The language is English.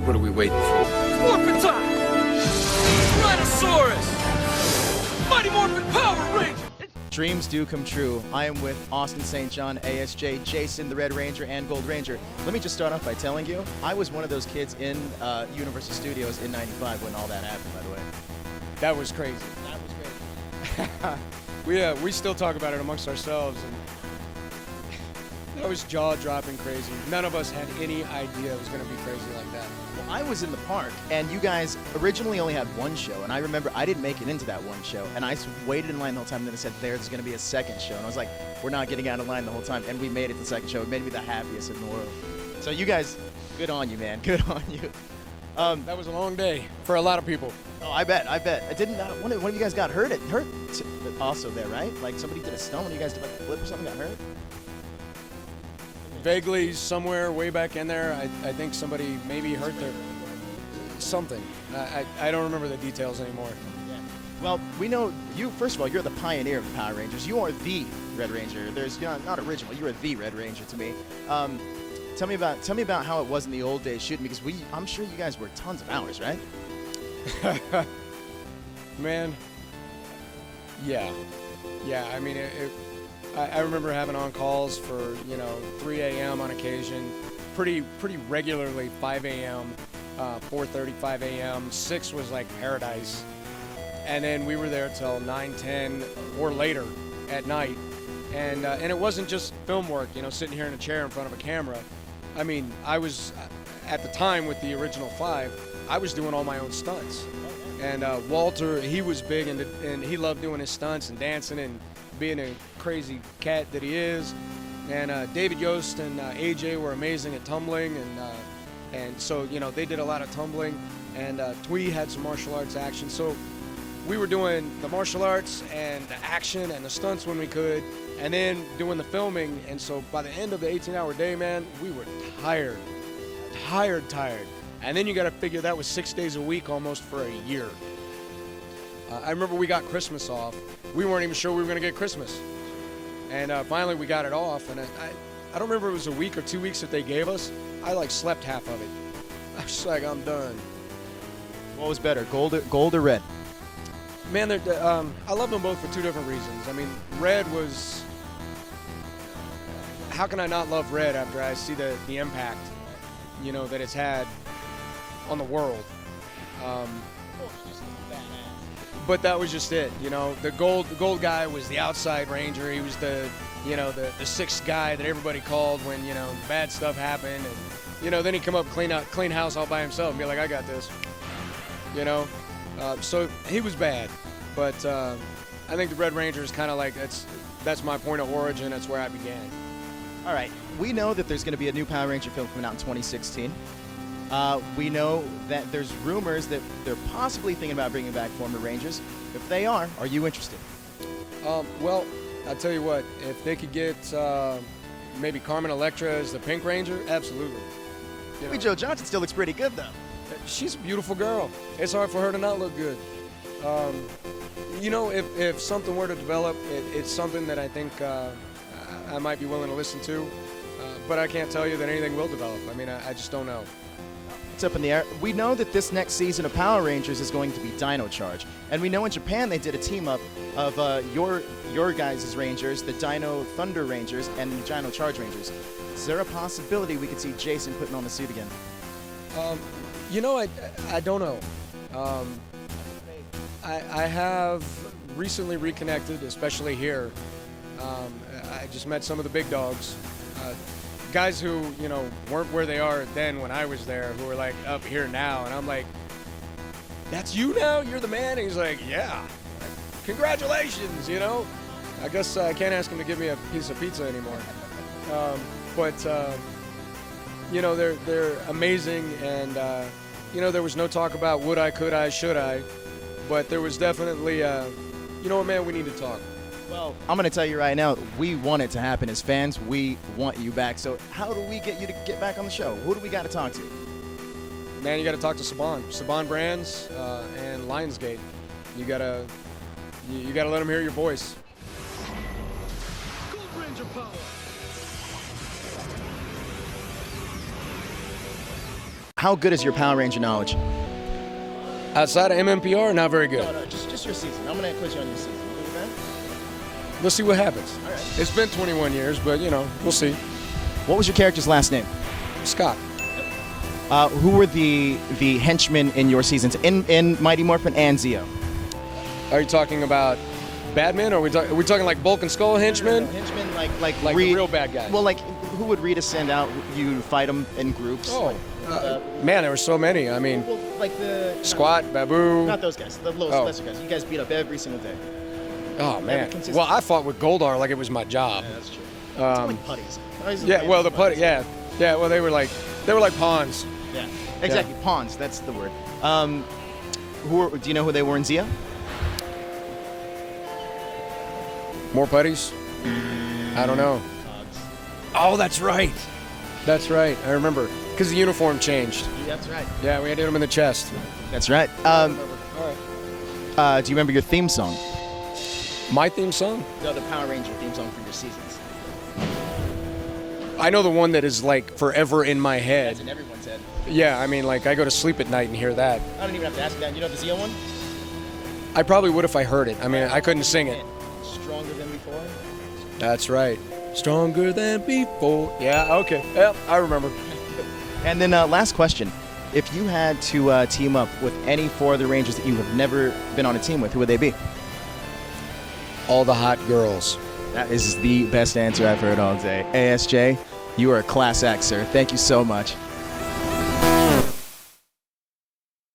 What are we waiting for? Morphin' time! Rhinosaurus! Mighty Morphin Power Ranger! Dreams do come true. I am with Austin St. John, ASJ, Jason, the Red Ranger, and Gold Ranger. Let me just start off by telling you, I was one of those kids in Universal Studios in '95 when all that happened, by the way. That was crazy. That was crazy. We still talk about it amongst ourselves, and that was jaw-dropping crazy. None of us had any idea it was going to be crazy like that. Well, I was in the park, and you guys originally only had one show, and I remember I didn't make it into that one show, and I waited in line the whole time, and then it said there's going to be a second show, and I was like, we're not getting out of line the whole time, and we made it to the second show. It made me the happiest in the world. So you guys, good on you, man. Good on you. That was a long day for a lot of people. Oh, I bet. I didn't. One of you guys got hurt. Also there, right? Like somebody did a stunt when you guys did like a flip or something, got hurt. Vaguely, somewhere way back in there, I think somebody maybe hurt their something. I don't remember the details anymore. Yeah. Well, we know you. First of all, you're the pioneer of the Power Rangers. You are the Red Ranger. There's not original. You are the Red Ranger to me. Tell me about how it was in the old days shooting, because I'm sure you guys worked tons of hours, right? Man, yeah. I mean, I remember having on calls for 3 a.m. on occasion, pretty regularly 5 a.m., 4:30, 5 a.m. 6 was like paradise, and then we were there till 9, 10, or later at night, and it wasn't just film work, sitting here in a chair in front of a camera. I mean, I was at the time with the original 5, I was doing all my own stunts, and Walter, he was big and he loved doing his stunts and dancing and being a crazy cat that he is, and David Yost and AJ were amazing at tumbling, and so they did a lot of tumbling, and Twee had some martial arts action, so we were doing the martial arts and the action and the stunts when we could, and then doing the filming, and so by the end of the 18-hour day, man, we were tired, and then you got to figure that was 6 days a week almost for a year. I remember we got Christmas off. We weren't even sure we were going to get Christmas. And finally we got it off. And I don't remember if it was a week or 2 weeks that they gave us. I like slept half of it. I was just like, I'm done. What was better, gold or red? Man, I love them both for two different reasons. I mean, red was... How can I not love red after I see the impact, that it's had on the world? But that was just it, The gold guy was the outside ranger. He was the sixth guy that everybody called when bad stuff happened, and then he'd come up clean house all by himself and be like, I got this, So he was bad, but I think the Red Ranger is kind of like that's my point of origin. That's where I began. All right, we know that there's going to be a new Power Ranger film coming out in 2016. We know that there's rumors that they're possibly thinking about bringing back former Rangers. If they are you interested? Well, I'll tell you what, if they could get maybe Carmen Electra as the Pink Ranger, absolutely. Maybe Jo Johnson still looks pretty good, though. She's a beautiful girl. It's hard for her to not look good. If something were to develop, it's something that I think I might be willing to listen to. But I can't tell you that anything will develop. I mean, I just don't know. It's up in the air. We know that this next season of Power Rangers is going to be Dino Charge. And we know in Japan they did a team-up of your guys' Rangers, the Dino Thunder Rangers, and the Dino Charge Rangers. Is there a possibility we could see Jason putting on the suit again? I don't know. I have recently reconnected, especially here. I just met some of the big dogs. Guys who, weren't where they are then when I was there, who are like up here now, and I'm like, that's you now? You're the man? And he's like, yeah. Congratulations, I guess I can't ask him to give me a piece of pizza anymore. But they're amazing, and there was no talk about would I, could I, should I, but there was definitely, you know what, man, we need to talk. Well, I'm going to tell you right now, we want it to happen as fans. We want you back. So how do we get you to get back on the show? Who do we got to talk to? Man, you got to talk to Saban Brands and Lionsgate. You got to let them hear your voice. Gold Ranger power! how good is your Power Ranger knowledge? Outside of MMPR, not very good. No, just your season. I'm gonna quiz you on your season. You good with that? We'll see what happens. All right. It's been 21 years, but we'll see. What was your character's last name? Scott. Who were the henchmen in your seasons in Mighty Morphin and Zeo? Are you talking about bad men, or are we talking like Bulk and Skull henchmen? No, henchmen like the real bad guys. Well, like who would Rita send out? You fight them in groups. Oh, man, there were so many. I mean, well, like the Squat, Babu. Not those guys. The lesser guys. You guys beat up every single day. Oh man. Well, I fought with Goldar like it was my job. Yeah, that's true. It's like putties. Yeah. Well, the putty. Yeah. Yeah. Well, they were like pawns. Yeah. Exactly. Yeah. Pawns. That's the word. Do you know who they were in Zia? More putties? I don't know. Oh, that's right. That's right. I remember because the uniform changed. That's right. Yeah, we had to hit him in the chest. That's right. All right. Do you remember your theme song? My theme song? No, the Power Ranger theme song for your seasons. I know the one that is like forever in my head. That's in everyone's head. Yeah, I mean, like I go to sleep at night and hear that. I don't even have to ask you that. You know the Zeo one? I probably would if I heard it. I mean, I couldn't sing it. Stronger than before? That's right. Stronger than before. Yeah, okay. Yep, I remember. And then last question. If you had to team up with any 4 of the Rangers that you have never been on a team with, who would they be? All the hot girls. That is the best answer I've heard all day. ASJ, you are a class act, sir. Thank you so much.